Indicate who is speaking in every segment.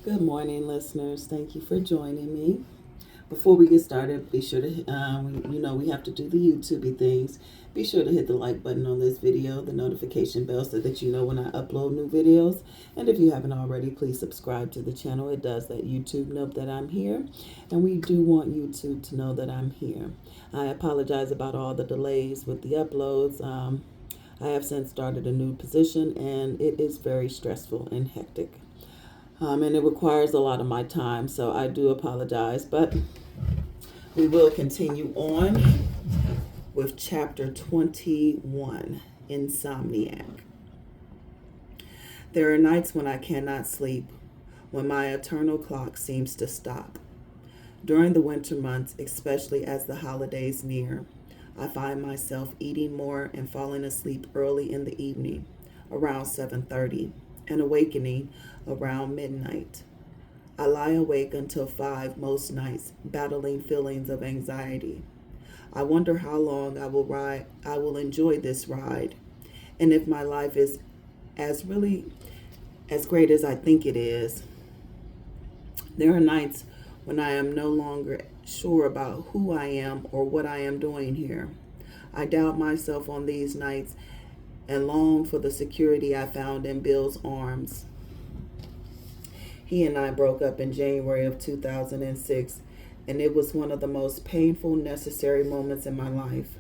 Speaker 1: Good morning, listeners. Thank you for joining me. Before we get started, be sure to, we have to do the YouTubey things. Be sure to hit the like button on this video, the notification bell so that you know when I upload new videos. And if you haven't already, please subscribe to the channel. It does let YouTube know that I'm here. And we do want YouTube to know that I'm here. I apologize about all the delays with the uploads. I have since started a new position and it is very stressful and hectic. And it requires a lot of my time, so I do apologize. But we will continue on with chapter 21, Insomniac. There are nights when I cannot sleep, when my eternal clock seems to stop. During the winter months, especially as the holidays near, I find myself eating more and falling asleep early in the evening, around 7:30, and awakening around midnight. I lie awake until 5 most nights, battling feelings of anxiety. I wonder how long I will enjoy this ride, and if my life is really as great as I think it is. There are nights when I am no longer sure about who I am or what I am doing here. I doubt myself on these nights and long for the security I found in Bill's arms. He and I broke up in January of 2006, and it was one of the most painful, necessary moments in my life.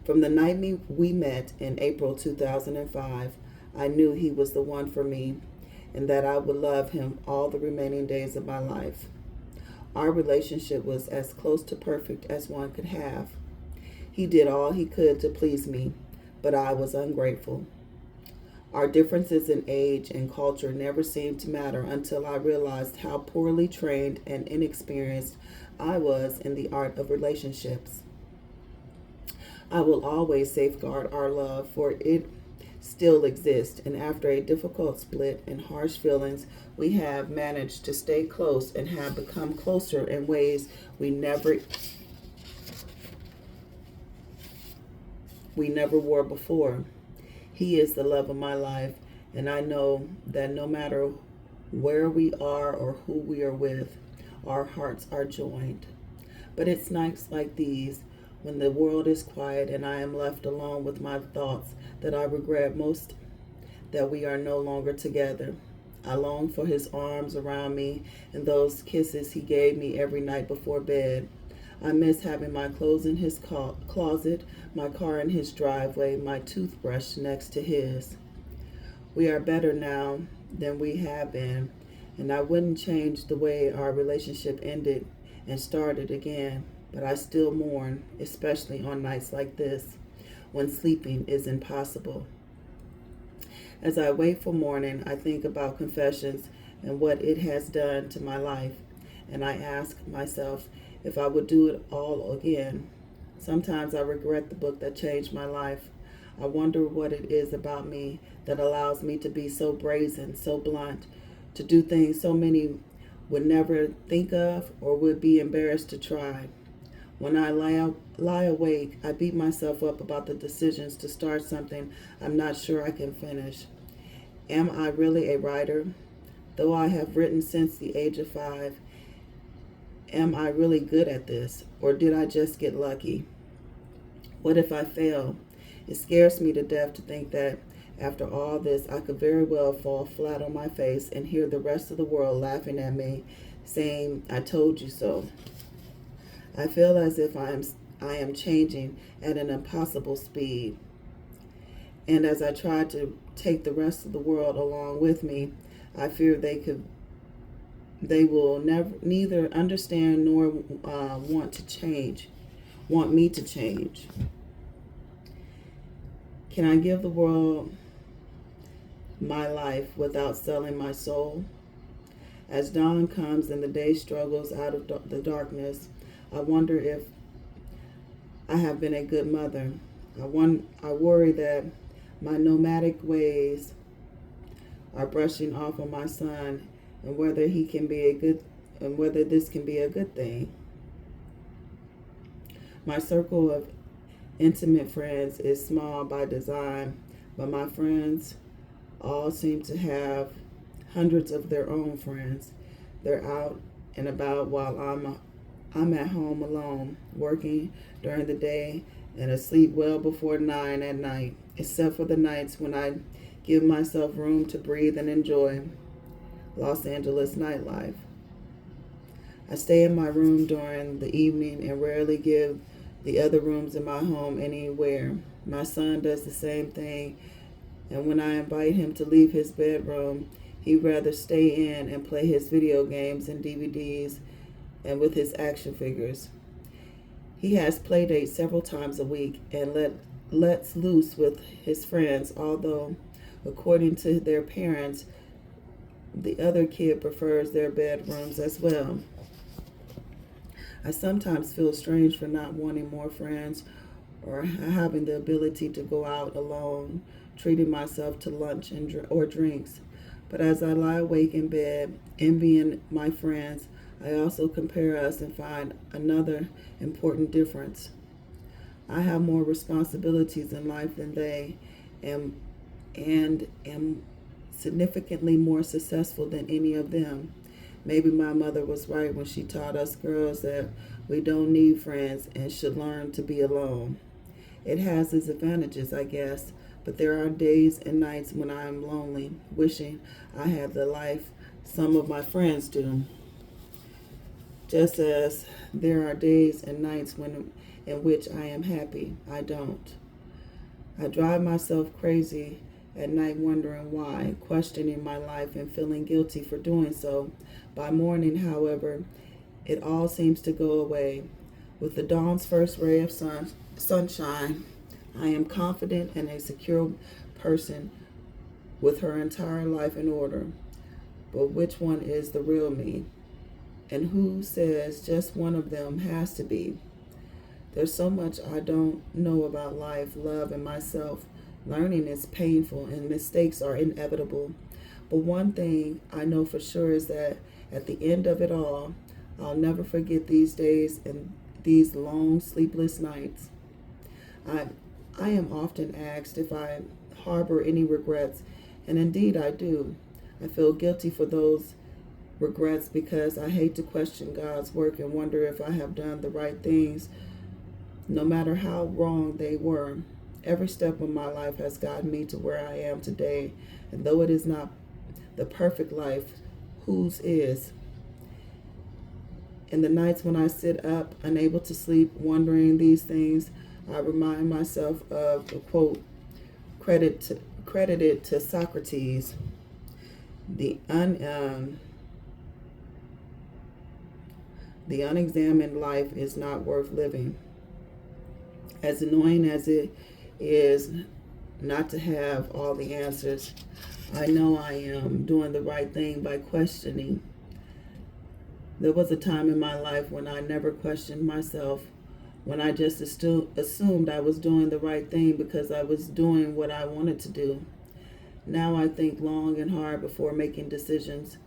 Speaker 1: From the night we met in April 2005, I knew he was the one for me and that I would love him all the remaining days of my life. Our relationship was as close to perfect as one could have. He did all he could to please me, but I was ungrateful. Our differences in age and culture never seemed to matter until I realized how poorly trained and inexperienced I was in the art of relationships. I will always safeguard our love, for it still exists, and after a difficult split and harsh feelings, we have managed to stay close and have become closer in ways we never were before. He is the love of my life, and I know that no matter where we are or who we are with, our hearts are joined. But it's nights like these, when the world is quiet and I am left alone with my thoughts, that I regret most that we are no longer together. I long for his arms around me and those kisses he gave me every night before bed. I miss having my clothes in his closet, my car in his driveway, my toothbrush next to his. We are better now than we have been, and I wouldn't change the way our relationship ended and started again, but I still mourn, especially on nights like this, when sleeping is impossible. As I wait for morning, I think about confessions and what it has done to my life, and I ask myself if I would do it all again. Sometimes I regret the book that changed my life. I wonder what it is about me that allows me to be so brazen, so blunt, to do things so many would never think of or would be embarrassed to try. When I lie awake, I beat myself up about the decisions to start something I'm not sure I can finish. Am I really a writer? Though I have written since the age of 5, am I really good at this? Or did I just get lucky? What if I fail? It scares me to death to think that after all this, I could very well fall flat on my face and hear the rest of the world laughing at me, saying, "I told you so." I feel as if I am changing at an impossible speed. And as I try to take the rest of the world along with me, I fear they will neither understand nor want me to change. Can I give the world my life without selling my soul? As dawn comes and the day struggles out of the darkness, I wonder if I have been a good mother. I worry that my nomadic ways are brushing off on my son, and whether this can be a good thing. My circle of intimate friends is small by design, but my friends all seem to have hundreds of their own friends. They're out and about while I'm at home alone, working during the day and asleep well before 9 at night, except for the nights when I give myself room to breathe and enjoy Los Angeles nightlife. I stay in my room during the evening and rarely give the other rooms in my home anywhere. My son does the same thing, and when I invite him to leave his bedroom, he'd rather stay in and play his video games and DVDs and with his action figures. He has play dates several times a week and lets loose with his friends, although, according to their parents, the other kid prefers their bedrooms as well. I sometimes feel strange for not wanting more friends or having the ability to go out alone, treating myself to lunch or drinks. But as I lie awake in bed, envying my friends, I also compare us and find another important difference. I have more responsibilities in life than they, and am significantly more successful than any of them. Maybe my mother was right when she taught us girls that we don't need friends and should learn to be alone. It has its advantages, I guess, but there are days and nights when I am lonely, wishing I had the life some of my friends do. Just as there are days and nights in which I am happy, I don't. I drive myself crazy at night wondering why, questioning my life and feeling guilty for doing so. By morning, however, it all seems to go away. With the dawn's first ray of sunshine, I am confident and a secure person with her entire life in order. But which one is the real me? And who says just one of them has to be? There's so much I don't know about life, love, and myself. Learning is painful and mistakes are inevitable. But one thing I know for sure is that at the end of it all, I'll never forget these days and these long, sleepless nights. I am often asked if I harbor any regrets, and indeed I do. I feel guilty for those regrets because I hate to question God's work and wonder if I have done the right things, no matter how wrong they were. Every step of my life has gotten me to where I am today, and though it is not the perfect life, whose is? In the nights when I sit up, unable to sleep, wondering these things, I remind myself of the quote credited to Socrates: the unexamined life is not worth living. As annoying as it is not to have all the answers, I know I am doing the right thing by questioning. There was a time in my life when I never questioned myself, when I just assumed I was doing the right thing because I was doing what I wanted to do. Now I think long and hard before making decisions,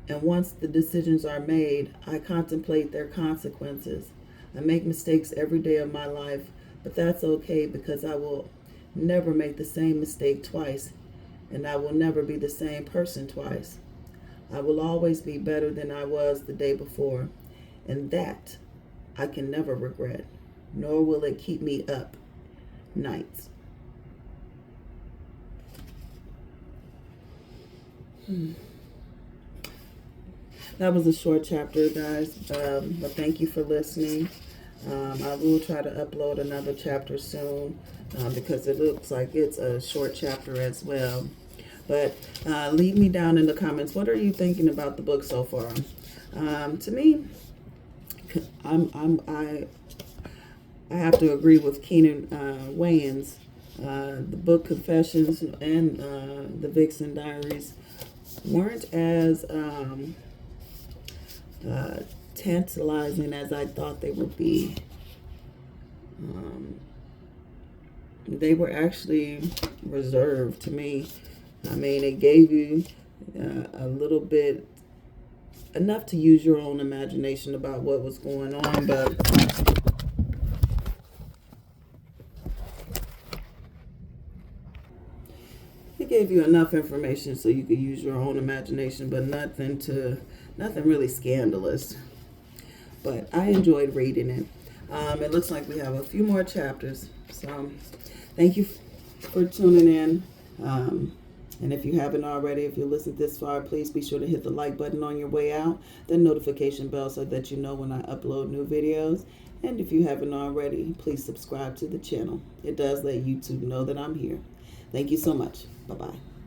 Speaker 1: and once the decisions are made, I contemplate their consequences. I make mistakes every day of my life, but that's okay because I will never make the same mistake twice, and I will never be the same person twice. I will always be better than I was the day before, and that I can never regret, nor will it keep me up nights. That was a short chapter, guys, but thank you for listening. I will try to upload another chapter soon because it looks like it's a short chapter as well. But leave me down in the comments. What are you thinking about the book so far? To me, I have to agree with Keenan Wayans. The book Confessions and the Vixen Diaries weren't as tantalizing as I thought they would be. They were actually reserved to me. I mean, it gave you a little bit, enough to use your own imagination about what was going on, but gave you enough information so you could use your own imagination, but nothing really scandalous. But I enjoyed reading it. It looks like we have a few more chapters. So thank you for tuning in. And if you haven't already, if you listened this far, please be sure to hit the like button on your way out, the notification bell so that you know when I upload new videos. And if you haven't already, please subscribe to the channel. It does let YouTube know that I'm here. Thank you so much. Bye-bye.